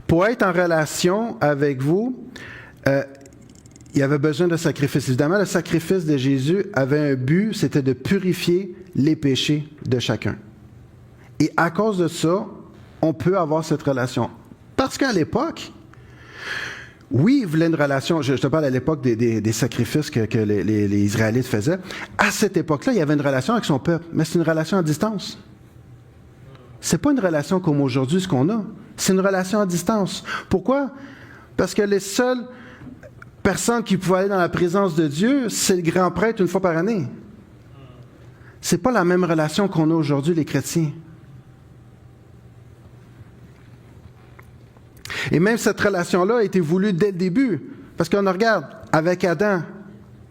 Pour être en relation avec vous, il y avait besoin de sacrifice. Évidemment, le sacrifice de Jésus avait un but, c'était de purifier les péchés de chacun. Et à cause de ça, on peut avoir cette relation. Parce qu'à l'époque, oui, ils voulaient une relation, je te parle à l'époque des sacrifices que les Israélites faisaient. À cette époque-là, il y avait une relation avec son peuple, mais c'est une relation à distance. C'est pas une relation comme aujourd'hui, ce qu'on a. C'est une relation à distance. Pourquoi? Parce que les seules personnes qui pouvaient aller dans la présence de Dieu, c'est le grand prêtre une fois par année. C'est pas la même relation qu'on a aujourd'hui, les chrétiens. Et même cette relation-là a été voulue dès le début. Parce qu'on regarde, avec Adam,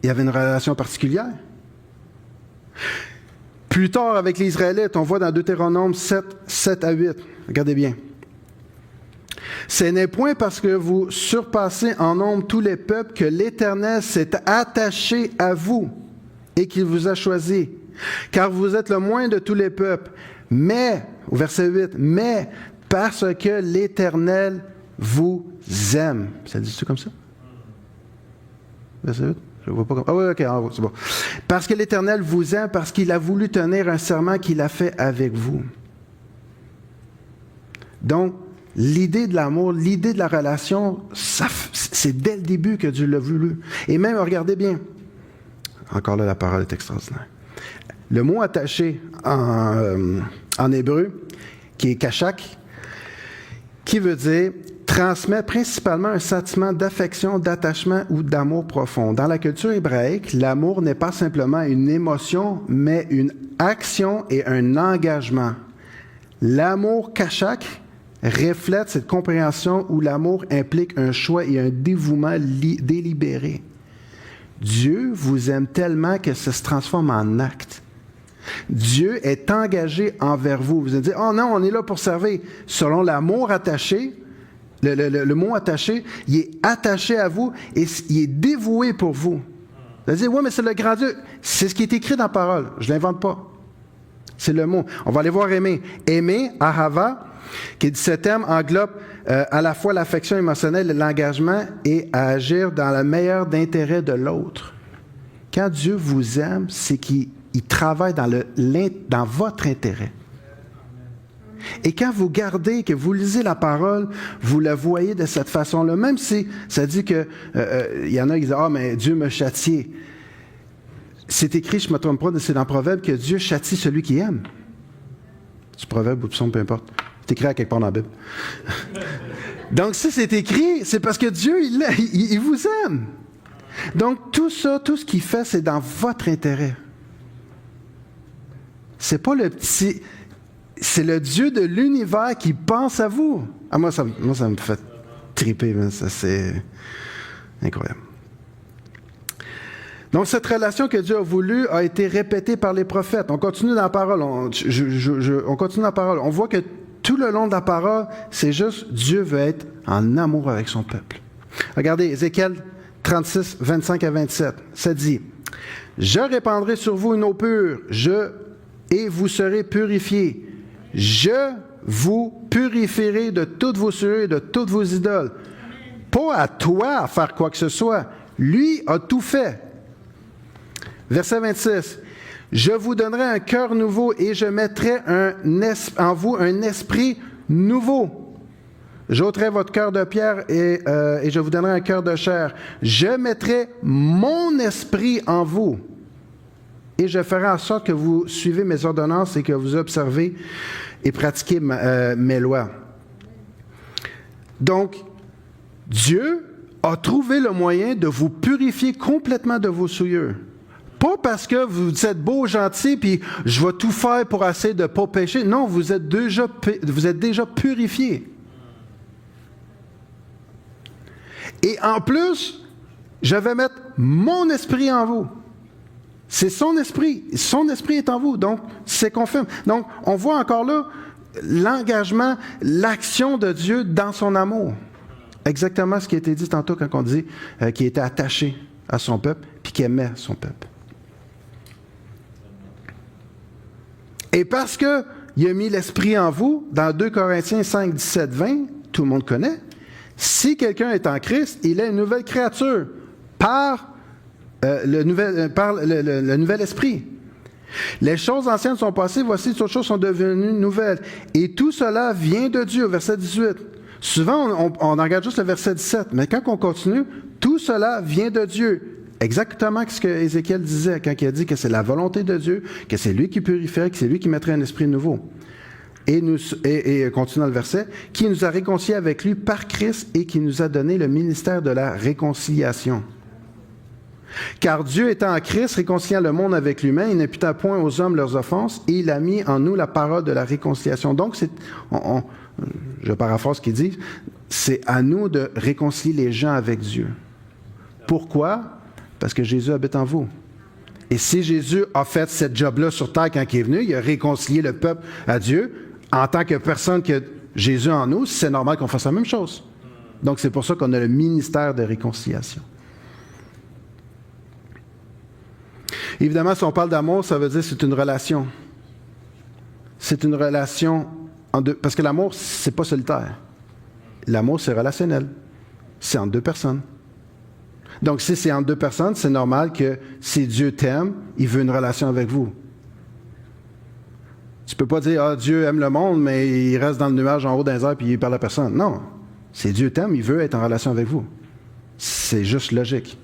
il y avait une relation particulière. Plus tard, avec les Israélites, on voit dans Deutéronome 7 à 8. Regardez bien. « Ce n'est point parce que vous surpassez en nombre tous les peuples que l'Éternel s'est attaché à vous et qu'il vous a choisi. Car vous êtes le moins de tous les peuples. Mais, au verset 8, mais parce que l'Éternel vous aime. » Ça dit-tu comme ça? Verset 8? Je ne vois pas comme... Ah oui, ok, c'est bon. « Parce que l'Éternel vous aime, parce qu'il a voulu tenir un serment qu'il a fait avec vous. » Donc, l'idée de l'amour, l'idée de la relation, c'est dès le début que Dieu l'a voulu. Et même, regardez bien, encore là, la parole est extraordinaire. Le mot attaché en hébreu, qui est kashak, qui veut dire transmet principalement un sentiment d'affection, d'attachement ou d'amour profond. Dans la culture hébraïque, l'amour n'est pas simplement une émotion, mais une action et un engagement. L'amour kashak reflète cette compréhension où l'amour implique un choix et un dévouement délibéré. Dieu vous aime tellement que ça se transforme en acte. Dieu est engagé envers vous. Vous allez dire, oh non, on est là pour servir. Selon l'amour attaché, le mot attaché, il est attaché à vous et il est dévoué pour vous. Vous allez dire, oui, mais c'est le grand Dieu. C'est ce qui est écrit dans la parole. Je ne l'invente pas. C'est le mot. On va aller voir aimer. Aimer, ahava, qui dit ce terme englobe à la fois l'affection émotionnelle et l'engagement et à agir dans le meilleur intérêt de l'autre. Quand Dieu vous aime, c'est qu'il travaille dans votre intérêt. Et quand vous gardez, que vous lisez la parole, vous la voyez de cette façon-là, même si ça dit que il y en a qui disent « Ah, mais Dieu m'a châtié ». C'est écrit, je ne me trompe pas, c'est dans Proverbe que Dieu châtie celui qui aime. C'est Proverbe ou psaume, peu importe. C'est écrit à quelque part dans la Bible. Donc, si c'est écrit, c'est parce que Dieu, il vous aime. Donc, tout ça, tout ce qu'il fait, c'est dans votre intérêt. C'est pas le petit... C'est le Dieu de l'univers qui pense à vous. Ah, moi, ça me fait triper. Ça, c'est incroyable. Donc, cette relation que Dieu a voulu a été répétée par les prophètes. On continue dans la parole. On continue dans la parole. On voit que tout le long de la parole, c'est juste Dieu veut être en amour avec son peuple. Regardez, Ézéchiel 36, 25 à 27. Ça dit, « Je répandrai sur vous une eau pure, et vous serez purifiés. Je vous purifierai de toutes vos souillures et de toutes vos idoles. » Pas à toi à faire quoi que ce soit. Lui a tout fait. Verset 26. « Je vous donnerai un cœur nouveau et je mettrai en vous un esprit nouveau. J'ôterai votre cœur de pierre et je vous donnerai un cœur de chair. Je mettrai mon esprit en vous et je ferai en sorte que vous suivez mes ordonnances et que vous observez et pratiquez mes lois. » Donc, Dieu a trouvé le moyen de vous purifier complètement de vos souillures. Pas parce que vous êtes beau, gentil, puis je vais tout faire pour essayer de ne pas pécher. Non, vous êtes déjà purifié. Et en plus, je vais mettre mon esprit en vous. C'est son esprit. Son esprit est en vous. Donc, c'est confirme. Donc, on voit encore là l'engagement, l'action de Dieu dans son amour. Exactement ce qui a été dit tantôt quand on dit qu'il était attaché à son peuple puis qu'il aimait son peuple. Et parce qu'il a mis l'esprit en vous, dans 2 Corinthiens 5, 17, 20, tout le monde connaît. Si quelqu'un est en Christ, il est une nouvelle créature par le nouvel esprit. Les choses anciennes sont passées, voici, toutes choses sont devenues nouvelles. Et tout cela vient de Dieu, au verset 18. Souvent, on regarde juste le verset 17, mais quand on continue, tout cela vient de Dieu. Exactement ce que Ézéchiel disait quand il a dit que c'est la volonté de Dieu, que c'est lui qui purifierait, que c'est lui qui mettrait un esprit nouveau. Et continuant le verset, qui nous a réconciliés avec lui par Christ et qui nous a donné le ministère de la réconciliation. Car Dieu étant en Christ, réconciliant le monde avec lui-même, il n'imputa point aux hommes leurs offenses et il a mis en nous la parole de la réconciliation. Donc, je paraphrase ce qu'il dit, c'est à nous de réconcilier les gens avec Dieu. Pourquoi? Parce que Jésus habite en vous. Et si Jésus a fait cette job-là sur terre quand il est venu, il a réconcilié le peuple à Dieu, en tant que personne que Jésus en nous, c'est normal qu'on fasse la même chose. Donc, c'est pour ça qu'on a le ministère de réconciliation. Évidemment, si on parle d'amour, ça veut dire que c'est une relation. C'est une relation en deux, parce que l'amour, c'est pas solitaire. L'amour, c'est relationnel. C'est entre deux personnes. Donc, si c'est entre deux personnes, c'est normal que si Dieu t'aime, il veut une relation avec vous. Tu peux pas dire, ah, Dieu aime le monde, mais il reste dans le nuage en haut d'un airs puis il parle à personne. Non. Si Dieu t'aime, il veut être en relation avec vous. C'est juste logique.